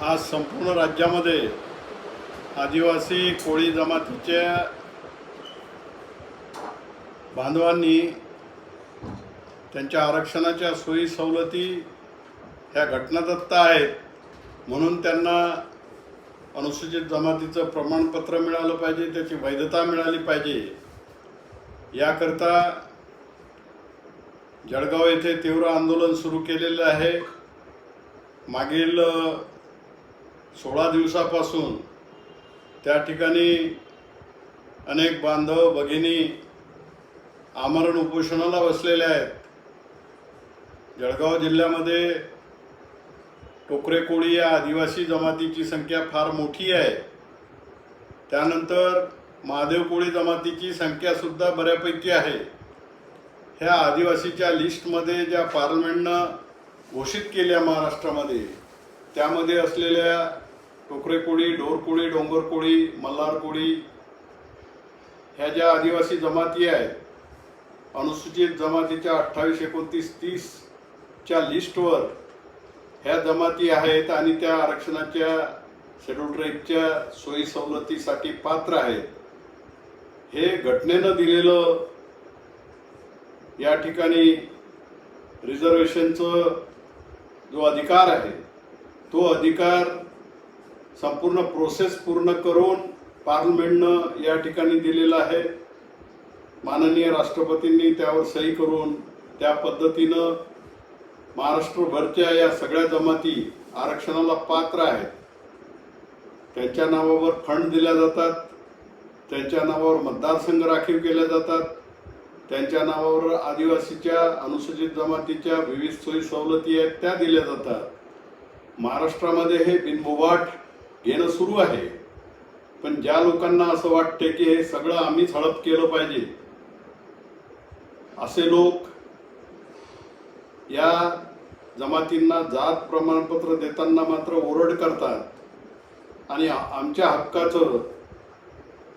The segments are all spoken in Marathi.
आज संपूर्ण राज्यामध्ये आदिवासी कोळी जमातीच्या बांधवांनी त्यांच्या आरक्षणाच्या सोयी सवलती ह्या घटनादत्त आहेत, म्हणून त्यांना अनुसूचित जमातीचं प्रमाणपत्र मिळालं पाहिजे, त्याची वैधता मिळाली पाहिजे। याकरता जळगाव येथे तीव्र आंदोलन सुरू केलेले आहे। मागील 16 दिवसापासून त्या ठिकाणी अनेक बांधव भगिनी आमरण उपोषणाला बसलेले आहेत। जळगाव जिल्ह्यामध्ये टोकरे कोळी या आदिवासी जमातीची संख्या फार मोठी आहे। त्यानंतर महादेव कोळी जमातीची संख्या सुद्धा बऱ्यापैकी आहे। ह्या आदिवासीच्या लिस्टमध्ये ज्या पार्लमेंटनं घोषित केल्या महाराष्ट्रामध्ये, त्यामध्ये असलेल्या टोकरे कोळी, ढोर कोळी, डोंगर कोळी, मल्हार कोळी ह्या ज्या आदिवासी जमाती आहेत, अनुसूचित जमातीच्या 28, 29, 30 च्या लिस्टवर ह्या जमाती आहेत आणि त्या आरक्षणाच्या शेड्यूल ट्राईबच्या सोयी सवलतीसाठी पात्र आहेत। हे घटनेनं दिलेलं या ठिकाणी रिझर्वेशनचा जो अधिकार आहे, तो अधिकार संपूर्ण प्रोसेस पूर्ण करून पार्लमेंटनं या ठिकाणी दिलेला आहे। माननीय राष्ट्रपतींनी त्यावर सही करून त्या पद्धतीनं महाराष्ट्रभरच्या या सगळ्या जमाती आरक्षणाला पात्र आहेत। त्यांच्या नावावर फंड दिल्या जातात, त्यांच्या नावावर मतदारसंघ राखीव केले जातात, त्यांच्या नावावर आदिवासीच्या अनुसूचित जमातीच्या विविध सोयी सवलती आहेत त्या दिल्या जातात। महाराष्ट्रामध्ये हे बिनबोबाट घेणं सुरू आहे, पण ज्या लोकांना असं वाटते की हे सगळं आम्हीच हडप केलं पाहिजे, असे लोक या जमातींना जात प्रमाणपत्र देताना मात्र ओरड करतात आणि आमच्या हक्काचं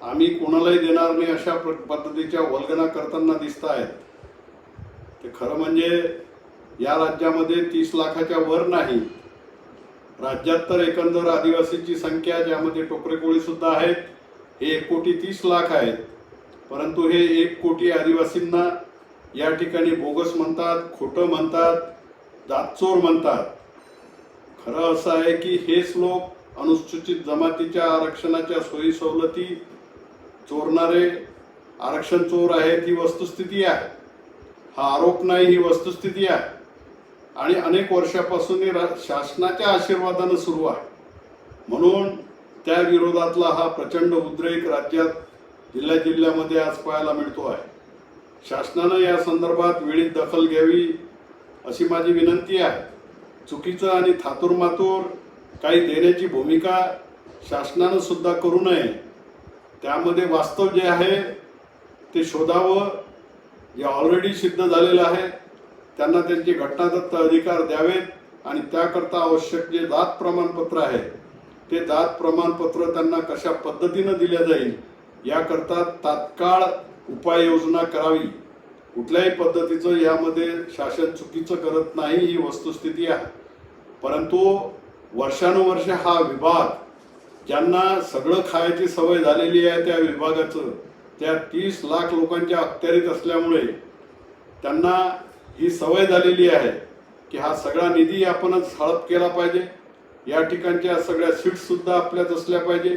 आम्ही कोणालाही देणार नाही अशा पद्धतीच्या वल्गना करताना दिसत आहेत। ते खरं म्हणजे या राज्यामध्ये 30 लाखाच्या वर नाही, राज्यात तर एकंदर आदिवासीची संख्या ज्यामध्ये टोकरे कोळी सुद्धा आहेत हे 1,30,00,000 आहेत, परंतु हे 1 कोटी आदिवासींना या ठिकाणी बोगस म्हणतात, खोटं म्हणतात, जातचोर म्हणतात। खरं असं आहे की हेच लोक अनुसूचित जमातीच्या आरक्षणाच्या सोयी सवलती चोरणारे आरक्षण चोर आहेत, ही वस्तुस्थिती आहे। हा आरोप नाही, ही वस्तुस्थिती आहे आणि अनेक वर्षापासून शासनाच्या आशीर्वादाने सुरू आहे। म्हणून त्या विरोधातला हा प्रचंड उद्रेक राज्यात जिल्ह्यामध्ये आज पाहायला मिळतो आहे। शासनानं या संदर्भात वेळीच दखल घ्यावी अशी माझी विनंती आहे। चुकीचं आणि थातूरमातूर काही देण्याची भूमिका शासनानं सुद्धा करू नये। त्यामध्ये वास्तव जे आहे ते शोधावं, जे ऑलरेडी सिद्ध झालेलं आहे त्यांना त्यांचे घटनादत्त अधिकार द्यावेत आणि त्याकरता आवश्यक जे जात प्रमाणपत्र आहे ते जात प्रमाणपत्र त्यांना कशा पद्धतीनं दिले जाईल याकरता तात्काळ उपाययोजना करावी। कुठल्याही पद्धतीचं यामध्ये शासन चुकीचं करत नाही, ही वस्तुस्थिती आहे। परंतु वर्षानुवर्ष हा विभाग, ज्यांना सगळं खायची सवय झालेली आहे त्या विभागाचं, त्या 30 लाख लोकांच्या अखत्यारीत असल्यामुळे त्यांना ही सवय झालेली आहे की हा सगळा निधी आपणच हडप केला पाहिजे। या ठिकाणच्या सगळ्या सीट्स सुद्धा आपल्याच असल्या पाहिजे।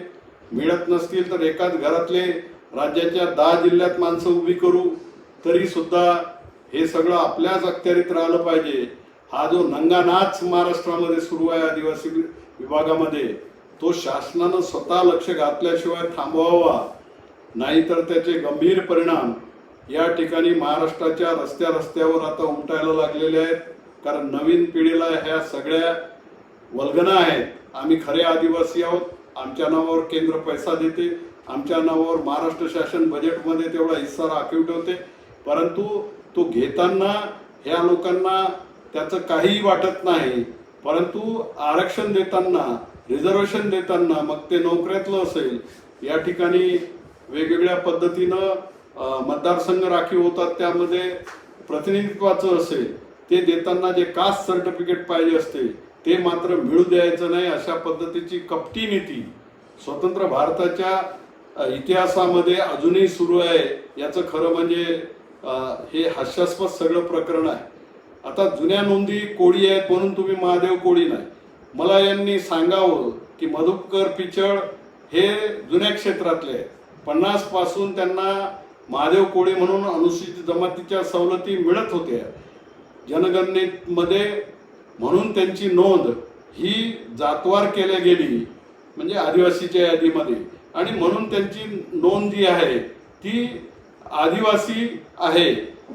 मिळत नसतील तर एकाच घरातले राज्याच्या 10 जिल्ह्यात माणसं उभी करू तरी सुद्धा हे सगळं आपल्याच अखत्यारीत राहिलं पाहिजे। हा जो नंगानाच महाराष्ट्रामध्ये सुरू आहे आदिवासी विभागामध्ये, तो शासनानं स्वतः लक्ष घातल्याशिवाय थांबवावा, नाहीतर त्याचे गंभीर परिणाम या ठिकाणी महाराष्ट्राच्या रस्त्यावर आता उमटायला लागलेले आहेत। कारण नवीन पिढीला ह्या सगळ्या वल्गना आहेत, आम्ही खरे आदिवासी आहोत, आमच्या नावावर केंद्र पैसा देते, आमच्या नावावर महाराष्ट्र शासन बजेटमध्ये तेवढा हिस्सा राखीव ठेवते, परंतु तो घेताना ह्या लोकांना त्याचं काहीही वाटत नाही। परंतु आरक्षण देताना, रिझर्वेशन देताना, मग ते नोकऱ्यातलं असेल, या ठिकाणी वेगवेगळ्या पद्धतीनं मतदारसंघ राखीव होतात, त्यामध्ये प्रतिनिधित्वाचं असेल, ते देताना जे कास्ट सर्टिफिकेट पाहिजे असते ते मात्र मिळू द्यायचं नाही, अशा पद्धतीची कपटी नीती स्वतंत्र भारताच्या इतिहासामध्ये अजूनही सुरू आहे. याचं खरं म्हणजे हे हास्यास्पद सगळं प्रकरण आहे. आता जुन्या नोंदी कोळी आहेत म्हणून तुम्ही महादेव कोळी नाही. मला यांनी सांगावं की मधुकर पिचड हे जुन्या क्षेत्रातले आहेत. 50 पासून त्यांना महादेव कोळी म्हणून अनुसूचित जमातीच्या सवलती मिळत होत्या जनगणनेमध्ये, म्हणून त्यांची नोंद ही जातवार केल्या गेली म्हणजे आदिवासीच्या यादीमध्ये, आणि म्हणून त्यांची नोंद जी आहे ती आदिवासी आहे.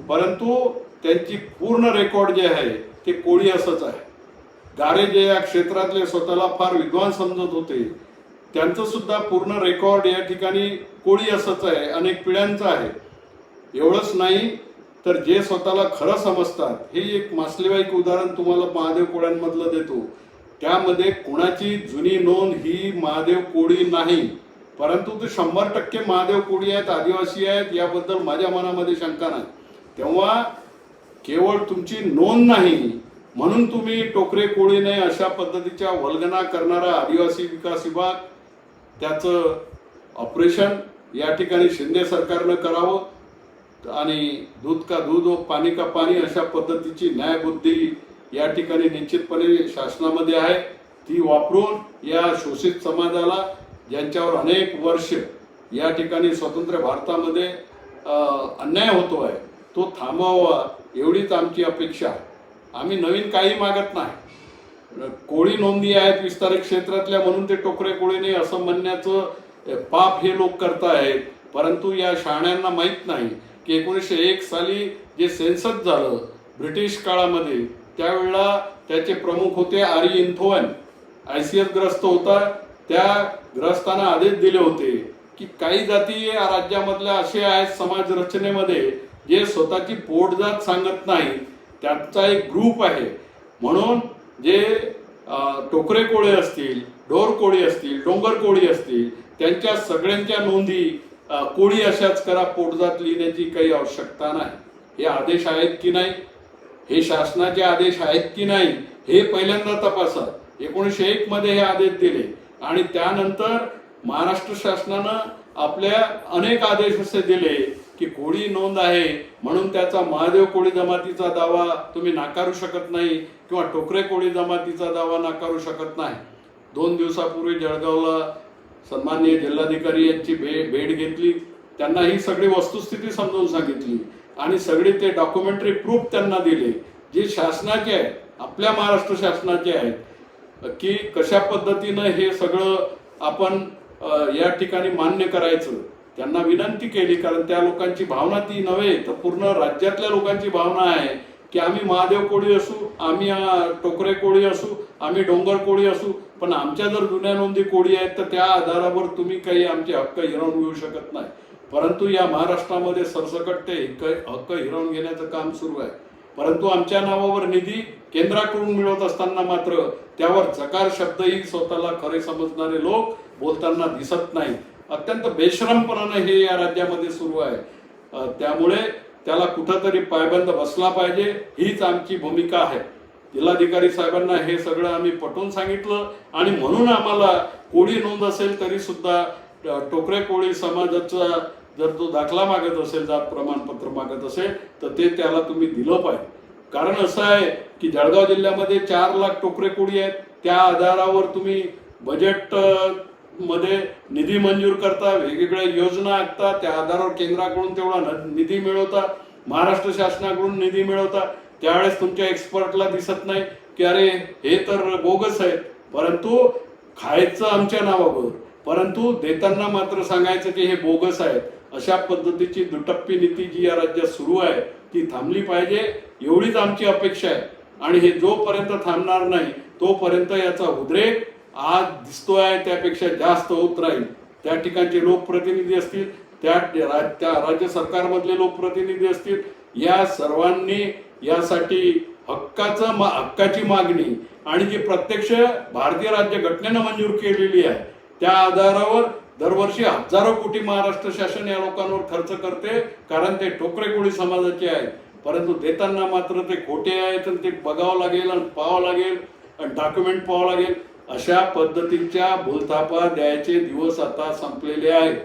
परंतु त्यांची पूर्ण रेकॉर्ड जे आहे ते कोळी असंच आहे. गारे जे या क्षेत्रातले स्वतःला फार विद्वान समजत होते, त्यांचं सुद्धा पूर्ण रेकॉर्ड या ठिकाणी कोळी असंच आहे, अनेक पिढ्यांचं आहे. एवढंच नाही तर जे स्वतःला खरं समजतात, हे एक मासलेवाईक उदाहरण तुम्हाला महादेव कोळ्यांमधलं देतो. त्यामध्ये कोणाची जुनी नोंद ही महादेव कोळी नाही, परंतु ते 100% महादेव कोळी आहेत, आदिवासी आहेत, याबद्दल माझ्या मनामध्ये शंका नाही. तेव्हा केवळ तुमची नोंद नाही म्हणून तुम्ही टोकरे कोळी नाही अशा पद्धतीच्या वल्गना करणारा आदिवासी विकास विभाग, त्याचं ऑपरेशन या ठिकाणी शिंदे सरकारनं करावं आणि दूध का दूध व पाणी का पाणी अशा पद्धतीची न्यायबुद्धी या ठिकाणी निश्चितपणे शासनामध्ये आहे. ती वापरून या शोषित समाजाला, ज्यांच्यावर अनेक वर्ष या ठिकाणी स्वतंत्र भारतामध्ये अन्याय होतो आहे, तो थांबवावा एवढीच आमची अपेक्षा आहे. आम्ही नवीन काही मागत नाही. कोळी नोंदी आहेत विस्तारित क्षेत्रातल्या म्हणून ते टोकरे कोळी नाही असं म्हणण्याचं पाप हे लोक करतायत. परंतु या शहाण्यांना माहीत नाही की 1901 साली जे सेन्सस झालं ब्रिटिश काळामध्ये, त्यावेळेला त्याचे प्रमुख होते आरी इंथोवन. ICS ग्रस्त होता. त्या ग्रस्तांना आदेश दिले होते की काही जाती या राज्यामधल्या असे आहेत समाज रचनेमध्ये जे स्वतःची पोटजात सांगत नाही, त्यांचा एक ग्रुप आहे. म्हणून जे टोकरे कोळी असतील, ढोर कोळी असतील, डोंगर कोळी असतील, त्यांच्या सगळ्यांच्या नोंदी कोळी अशाच करा, पोटजात लिहिण्याची काही आवश्यकता नाही. हे आदेश आहेत की नाही, हे शासनाचे आदेश आहेत की नाही, हे पहिल्यांदा तपासा. 1901 मध्ये हे आदेश दिले आणि त्यानंतर महाराष्ट्र शासनानं आपल्या अनेक आदेश असे दिले की कोळी नोंद आहे म्हणून त्याचा महादेव कोळी जमातीचा दावा तुम्ही नाकारू शकत नाही किंवा टोकरे कोळी जमातीचा दावा नाकारू शकत नाही. 2 दिवसापूर्वी जळगावला सन्माननीय जिल्हाधिकारी यांची भेट घेतली. त्यांना ही सगळी वस्तुस्थिती समजावून सांगितली आणि सगळे ते डॉक्युमेंटरी प्रूफ त्यांना दिले जे शासनाचे आहेत, आपल्या महाराष्ट्र शासनाचे आहेत, की कशा पद्धतीनं हे सगळं आपण या ठिकाणी मान्य करायचं. त्यांना विनंती केली, कारण त्या लोकांची भावना ती नव्हे तर पूर्ण राज्यातल्या लोकांची भावना आहे की आम्ही महादेव कोळी असू, आम्ही टोकरे कोळी असू, आम्ही डोंगर कोळी असू, पण आमच्या जर जुन्या नोंदी कोळी आहेत तर त्या आधारावर तुम्ही काही आमचे हक्क हिरावून घेऊ शकत नाही. परंतु या महाराष्ट्रामध्ये सरसकट ते हक्क हिरावून घेण्याचं काम सुरू आहे. परंतु आमच्या नावावर निधी केंद्राकडून मिळवत असताना मात्र त्यावर जकार शब्दही स्वतःला खरे समजणारे लोक बोलताना दिसत नाही. अत्यंत बेशरमपणाने हे या राज्यामध्ये सुरू आहे. त्यामुळे त्याला कुठंतरी पायबंद बसला पाहिजे, हीच आमची भूमिका आहे. जिल्हाधिकारी साहेबांना हे सगळं आम्ही पटवून सांगितलं आणि म्हणून आम्हाला कोळी नोंद असेल तरी सुद्धा टोकरे कोळी समाजाचा जर तो दाखला मागत असेल, जात प्रमाणपत्र मागत असेल तर ते त्याला तुम्ही दिलं पाहिजे. कारण असं आहे की जळगाव जिल्ह्यामध्ये 4 लाख टोकरे कोळी आहेत. त्या आधारावर तुम्ही बजेट मध्ये निधी मंजूर करता, वेगवेगळ्या योजना आखता, त्या आधारावर केंद्राकडून तेवढा निधी मिळवता, महाराष्ट्र शासनाकडून निधी मिळवता. त्यावेळेस तुमच्या एक्सपर्टला दिसत नाही की अरे हे तर बोगस आहेत, परंतु खायचं आमच्या नावावर, परंतु देताना मात्र सांगायचं की हे बोगस आहेत. अशा पद्धतीची दुटप्पी नीती जी या राज्यात सुरू आहे ती थांबली पाहिजे, एवढीच आमची अपेक्षा आहे. आणि हे जोपर्यंत थांबणार नाही तोपर्यंत याचा उद्रेक आज दिसतोय त्यापेक्षा जास्त होत राहील. त्या ठिकाणचे लोकप्रतिनिधी असतील, त्या राज्य सरकारमधले लोकप्रतिनिधी असतील, या सर्वांनी यासाठी हक्काची मागणी आणि जी प्रत्यक्ष भारतीय राज्यघटनेनं मंजूर केलेली आहे त्या आधारावर दरवर्षी हजारो कोटी महाराष्ट्र शासन या लोकांवर खर्च करते, कारण ते टोकरे कोळी समाजाचे आहेत. परंतु देताना मात्र ते खोटे आहेत आणि ते बघावं लागेल आणि पाहावं लागेल आणि डॉक्युमेंट पाहावं लागेल. अशा पद्धतीच्या भूलथापा द्यायचे दिवस आता संपलेले आहेत.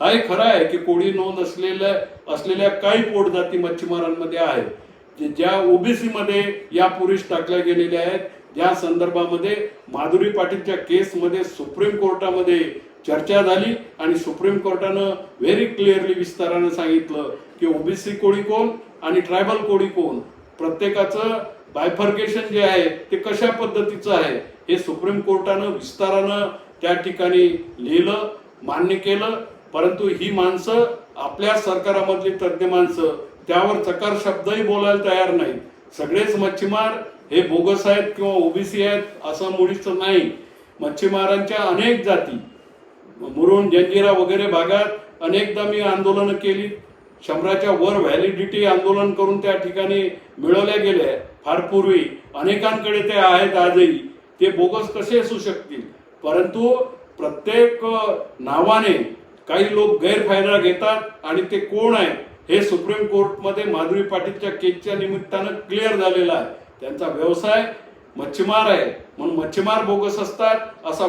हा एक खरं आहे की कोळी नोंद असलेल्या काही पोटजाती मच्छीमारांमध्ये आहेत ज्या ओबीसी मध्ये यापूर्वीच टाकल्या गेलेल्या आहेत. या संदर्भामध्ये माधुरी पाटीलच्या केसमध्ये सुप्रीम कोर्टामध्ये चर्चा झाली आणि सुप्रीम कोर्टानं व्हेरी क्लिअरली विस्तारानं सांगितलं की ओबीसी कोळी कोण आणि ट्रायबल कोळी कोण, प्रत्येकाचं बायफर्केशन जे आहे ते कशा पद्धतीचं आहे हे सुप्रीम कोर्टानं विस्तारानं त्या ठिकाणी लिहिलं, मान्य केलं. परंतु ही माणसं आपल्या सरकारामधली तज्ज्ञ माणसं त्यावर चकार शब्दही बोलायला तयार नाहीत. सगळेच मच्छीमार हे बोगस आहेत किंवा ओबीसी आहेत असं मुळीच नाही. मच्छीमारांच्या अनेक जाती, मुरुम, जंजिरा वगैरे भागात अनेकदा मी आंदोलनं केली. 100च्या वर व्हॅलिडिटी आंदोलन करून त्या ठिकाणी मिळवल्या गेल्या फार पूर्वी. अनेकांकडे ते आहेत आजही. ते बोगस कसे असू शकतील? परंतु प्रत्येक नावाने काही लोक गैरफायदा घेतात आणि ते कोण आहे हे सुप्रीम कोर्टमध्ये माधुरी पाटीलच्या केसच्या निमित्तानं क्लिअर झालेलं आहे. त्यांचा व्यवसाय मच्छीमार आहे म्हणून मच्छीमार बोगस असतात असा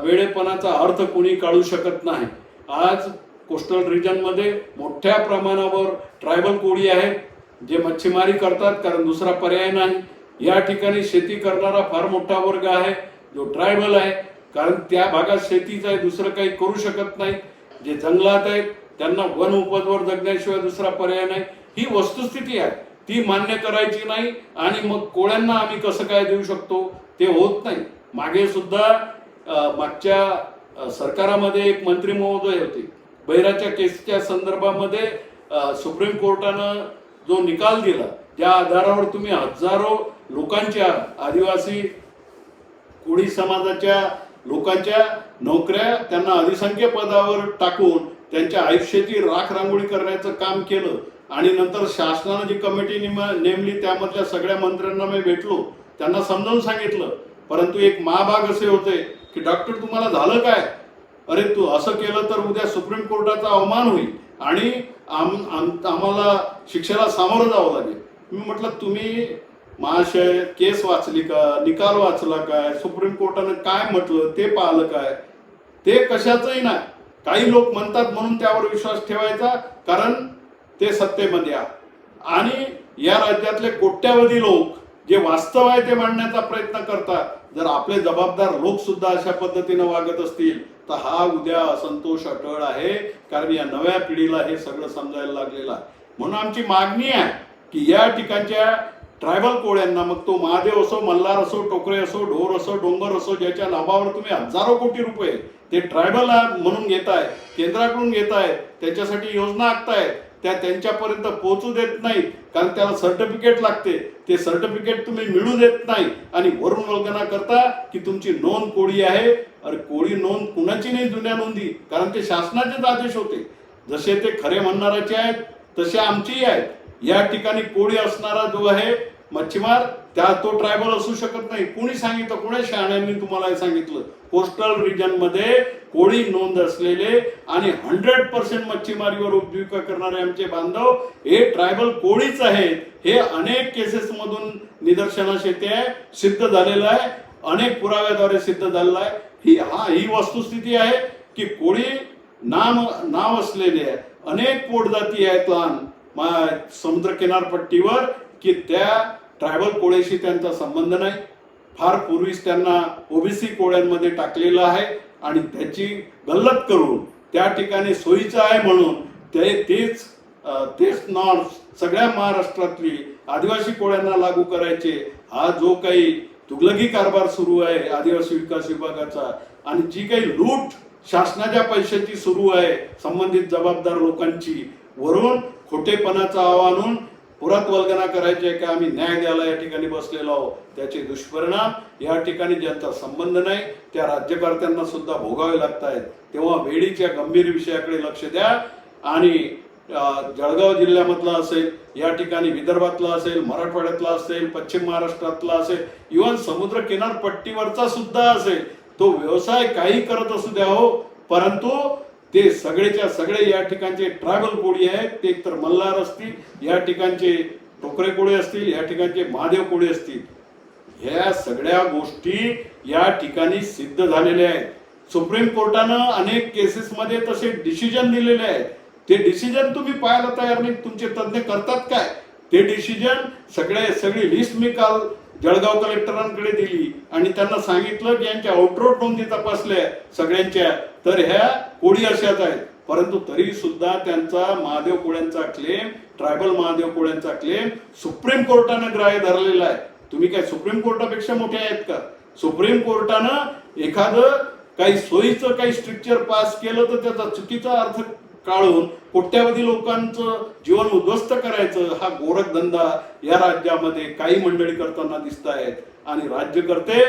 वेडेपणाचा अर्थ कोणी काढू शकत नाही. आज कोस्टल रिजन मध्ये मोठ्या प्रमाणावर ट्रायबल कोळी आहेत जे मच्छीमारी करतात कारण दुसरा पर्याय नाही. या ठिकाणी शेती करणारा फार मोठा वर्ग आहे जो ट्रायबल आहे कारण त्या भागात शेतीच आहे, दुसरं काही करू शकत नाही. जे जंगलात आहेत त्यांना वन उपजवर जगण्याशिवाय दुसरा पर्याय नाही. ही वस्तुस्थिती आहे, ती मान्य करायची नाही. आणि मग कोळ्यांना आम्ही कसं काय देऊ शकतो ते होत नाही. मागे सुद्धा मागच्या सरकारामध्ये एक मंत्री महोदय होते, बैराच्या केसच्या संदर्भामध्ये सुप्रीम कोर्टानं जो निकाल दिला ज्या आधारावर तुम्ही हजारो लोकांच्या, आदिवासी कोळी समाजाच्या लोकांच्या नोकऱ्या त्यांना अधिसंख्य पदावर टाकून त्यांच्या आयुष्याची राख रांगोळी करण्याचं काम केलं. आणि नंतर शासनानं जी कमिटी नेमली त्यामधल्या सगळ्या मंत्र्यांना मी भेटलो, त्यांना समजावून सांगितलं. परंतु एक महाभाग असे होते की डॉक्टर तुम्हाला झालं काय? अरे तू असं केलं तर उद्या सुप्रीम कोर्टाचा अवमान होईल आणि आम्हाला शिक्षेला सामोरं जावं लागेल. मी म्हटलं तुम्ही महाशय केस वाचली का, निकाल वाचला काय, सुप्रीम कोर्टानं काय म्हटलं ते पाहिलं काय? ते कशाचंही नाही. काही लोक म्हणतात म्हणून त्यावर विश्वास ठेवायचा कारण ते सत्तेमध्ये आहे. आणि या राज्यातले कोट्यावधी लोक जे वास्तव आहे ते मांडण्याचा प्रयत्न करतात. जर आपले जबाबदार लोक सुद्धा अशा पद्धतीनं वागत असतील तर हा उद्या असंतोष अटळ आहे. कारण या नव्या पिढीला हे सगळं समजायला लागलेलं आहे. म्हणून आमची मागणी आहे की या ठिकाणच्या ट्रायबल कोळ्यांना, मग तो महादेव असो, मल्हार असो, टोकरे असो, ढोर असो, डोंगर असो, ज्याच्या नावावर तुम्ही हजारो कोटी रुपये ते ट्रायबल म्हणून घेताय, केंद्राकडून घेताय, त्याच्यासाठी योजना आखतायत, त्या त्यांच्यापर्यंत पोहोचू देत नाहीत कारण त्याला सर्टिफिकेट लागते. ते सर्टिफिकेट तुम्ही मिळू देत नाही आणि वरून वल्गना करता की तुमची नोंद कोळी आहे. अरे कोळी नोंद कुणाची नाही जुन्या नोंदी, कारण ते शासनाचेच आदेश होते. जसे ते खरे म्हणणाराचे आहेत तसे आमचेही आहेत. या ठिकाणी कोळी असणारा जो आहे मच्छीमार तो ट्रायबल असू शकत नाही. कोणी सांगितलं? कोण्या शहाण्यांनी तुम्हाला हे सांगितलं? कोस्टल रिजन मध्ये कोळी नोंद असलेले आणि 100% मच्छीमारीवर उपजीविका करणारे आमचे बांधव हे ट्रायबल कोळीच आहेत. हे अनेक केसेस मधून निदर्शनास येते, सिद्ध झालेलं आहे, अनेक पुराव्याद्वारे सिद्ध झालेलं आहे. ही वस्तुस्थिती आहे की कोळी नाव असलेले अनेक पोटजाती आहेत लहान समुद्र किनारपट्टीवर की त्या ट्रायबल कोळ्याशी त्यांचा संबंध नाही. फार पूर्वीच त्यांना ओबीसी कोळ्यांमध्ये टाकलेलं आहे आणि त्याची गल्लत करून त्या ठिकाणी सोयीचं आहे म्हणून तेच नॉर्म्स सगळ्या महाराष्ट्रातली आदिवासी कोळ्यांना लागू करायचे. हा जो काही तुगलकी कारभार सुरू आहे आदिवासी विकास विभागाचा आणि जी काही लूट शासनाच्या पैशाची सुरू आहे संबंधित जबाबदार लोकांची, वरून खोटेपणाचा आव्हान पुरात वल्गना करायचे की आम्ही न्याय द्यायला या ठिकाणी बसलेलो आहोत, त्याचे दुष्परिणाम या ठिकाणी ज्यांचा संबंध नाही त्या राज्यकर्त्यांना सुद्धा भोगावे लागत आहेत. तेव्हा वेळीच्या गंभीर विषयाकडे लक्ष द्या. आणि जळगाव जिल्ह्यामधला असेल, या ठिकाणी विदर्भातला असेल, मराठवाड्यातला असेल, पश्चिम महाराष्ट्रातला असेल, इव्हन समुद्र किनारपट्टीवरचा सुद्धा असेल, तो व्यवसाय काही करत असू द्या हो, परंतु ते सगळेच्या सगळे या ठिकाणचे ट्रायबल कोळी आहेत. ते एकतर मल्हार असतील, या ठिकाणचे टोकरे कोळी असतील, या ठिकाणचे महादेव कोळी असतील, ह्या सगळ्या गोष्टी या ठिकाणी सिद्ध झालेल्या आहेत. सुप्रीम कोर्टानं अनेक केसेसमध्ये तसे डिसिजन दिलेले आहेत. ते डिसिजन तुम्ही पाहायला तयार नाही. तुमचे तज्ञ करतात काय? ते डिसिजन सगळी लिस्ट मी काल जळगाव कलेक्टरांकडे दिली आणि त्यांना सांगितलं की यांच्या आउटरोड नोंदी तपासल्या सगळ्यांच्या, तर ह्या कोळी अशाच आहेत. परंतु तरी सुद्धा त्यांचा महादेव कोळ्यांचा क्लेम, ट्रायबल महादेव कोळ्यांचा क्लेम सुप्रीम कोर्टानं ग्राह्य धरलेला आहे. तुम्ही काय सुप्रीम कोर्टापेक्षा मोठे आहेत का? सुप्रीम कोर्टानं एखादं काही सोयीचं काही स्ट्रक्चर पास केलं तर त्याचा चुकीचा अर्थ काढून कोट्यावधी लोकांचं जीवन उद्ध्वस्त करायचं हा गोरखधंदा या राज्यामध्ये काही मंडळी करताना दिसत आहेत. आणि राज्यकर्ते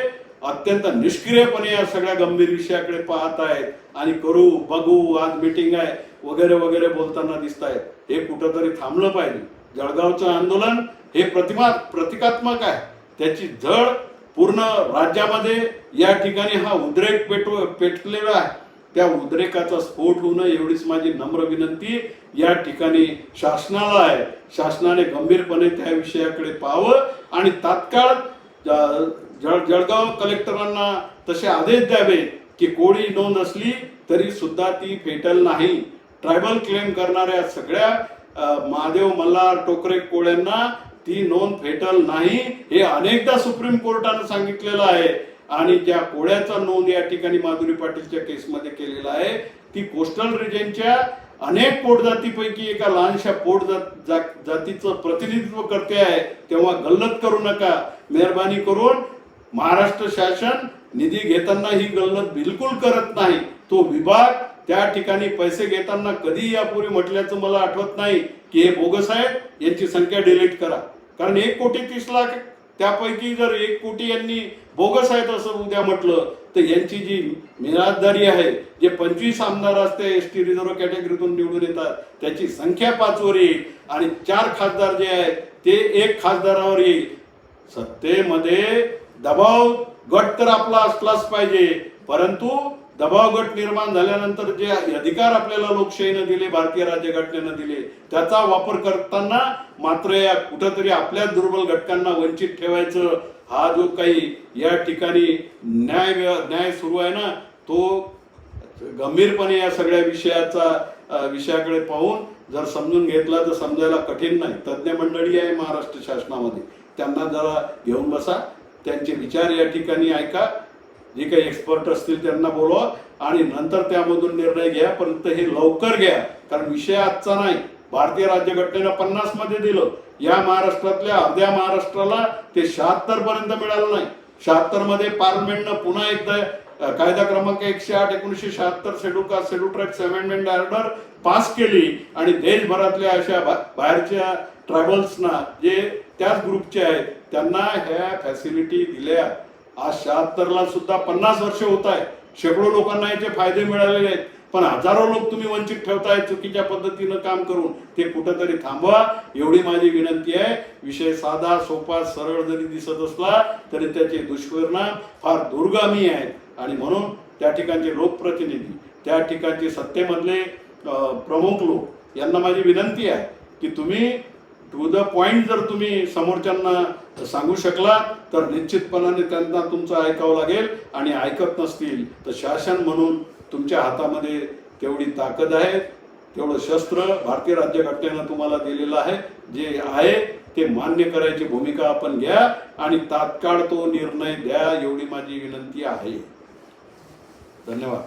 अत्यंत निष्क्रियपणे या सगळ्या गंभीर विषयाकडे पाहत आहेत आणि करू बघू आज मीटिंग आहे वगैरे वगैरे बोलताना दिसत आहेत. हे कुठंतरी थांबलं पाहिजे. जळगावचं आंदोलन हे प्रतिकात्मक आहे. त्याची झळ पूर्ण राज्यामध्ये या ठिकाणी हा उद्रेक पेटलेला आहे. त्या उद्रेकाचा स्फोट होऊ नये एवढीच माझी नम्र विनंती या ठिकाणी शासनाला आहे. शासनाने गंभीरपणे त्या विषयाकडे पाहावं आणि तात्काळ जळगाव कलेक्टरांना तसे आदेश द्यावे की कोळी नोंद असली तरी सुद्धा ती फेटल नाही. ट्रायबल क्लेम करणाऱ्या सगळ्या महादेव मल्हार टोकरे कोळ्यांना ती नोंद फेटल नाही हे अनेकदा सुप्रीम कोर्टानं सांगितलेलं आहे. आणि ज्या कोळ्याचा नोंद या ठिकाणी माधुरी पाटीलच्या केसमध्ये केलेला आहे ती कोस्टल रिजनच्या अनेक पोटजातीपैकी एका लहानशा जातीचं प्रतिनिधित्व करते आहे. तेव्हा गल्लत करू नका. मेहरबानी करून महाराष्ट्र शासन निधी घेताना ही गल्लत बिलकुल करत नाही. तो विभाग त्या ठिकाणी पैसे घेताना कधी यापूर्वी म्हटल्याचं मला आठवत नाही की हे बोगस आहे, यांची संख्या डिलीट करा. कारण 1,30,00,000 त्यापैकी जर 1 कोटी यांनी बोगस आहेत असं उद्या म्हटलं तर यांची जी मिराजदारी आहे, जे 25 आमदार असते एसटी रिझर्व्ह कॅटेगरीतून निवडून येतात त्याची संख्या 5 वर येईल आणि 4 खासदार जे आहेत ते 1 खासदारावर येईल. सत्तेमध्ये दबाव गट तर आपला असलाच पाहिजे, परंतु दबाव गट निर्माण झाल्यानंतर जे अधिकार आपल्याला लोकशाहीनं दिले, भारतीय राज्यघटनेनं दिले, त्याचा वापर करताना मात्र या कुठंतरी आपल्या दुर्बल घटकांना वंचित ठेवायचं हा जो काही या ठिकाणी न्याय सुरू आहे ना, तो गंभीरपणे या सगळ्या विषयाकडे पाहून जर समजून घेतला तर समजायला कठीण नाही. तज्ज्ञ मंडळी आहे महाराष्ट्र शासनामध्ये, त्यांना जरा घेऊन बसा, त्यांचे विचार या ठिकाणी ऐका, जे काही एक्सपर्ट असतील त्यांना बोलवा आणि नंतर त्यामधून निर्णय घ्या. परंतु हे लवकर घ्या, कारण विषय आजचा नाही. भारतीय राज्यघटनेनं 50 मध्ये दिलं, या महाराष्ट्रातल्या अर्ध्या महाराष्ट्राला ते 76 पर्यंत मिळालं नाही. 76 मध्ये पार्लमेंटनं पुन्हा एकदा कायदा क्रमांक 108 1976 schedule caste schedule tribes amendment order pass केली आणि देशभरातल्या अशा बाहेरच्या ट्रायबल्सना जे त्याच ग्रुपचे आहेत त्यांना ह्या फॅसिलिटी दिल्या. आज 76ला सुद्धा 50 वर्ष होत आहे. शेकडो लोकांना याचे फायदे मिळालेले आहेत, पण हजारो लोक तुम्ही वंचित ठेवताय चुकीच्या पद्धतीनं काम करून. ते कुठंतरी थांबवा एवढी माझी विनंती आहे. विषय साधा सोपा सरळ जरी दिसत असला तरी त्याचे दुष्परिणाम फार दूरगामी आहेत आणि म्हणून त्या ठिकाणचे लोकप्रतिनिधी, त्या ठिकाणचे सत्तेमधले प्रमुख लोक यांना माझी विनंती आहे की तुम्ही टू द पॉइंट जर तुम्ही समोरच्यांना सांगू शकला तर निश्चितपणाने त्यांना तुमचं ऐकावं लागेल. आणि ऐकत नसतील तर शासन म्हणून तुमच्या हातामध्ये तेवढी ताकद आहे, तेवढं शस्त्र भारतीय राज्यघटनेनं तुम्हाला दिलेलं आहे. जे आहे ते मान्य करायची भूमिका आपण घ्या आणि तात्काळ तो निर्णय द्या एवढी माझी विनंती आहे. धन्यवाद.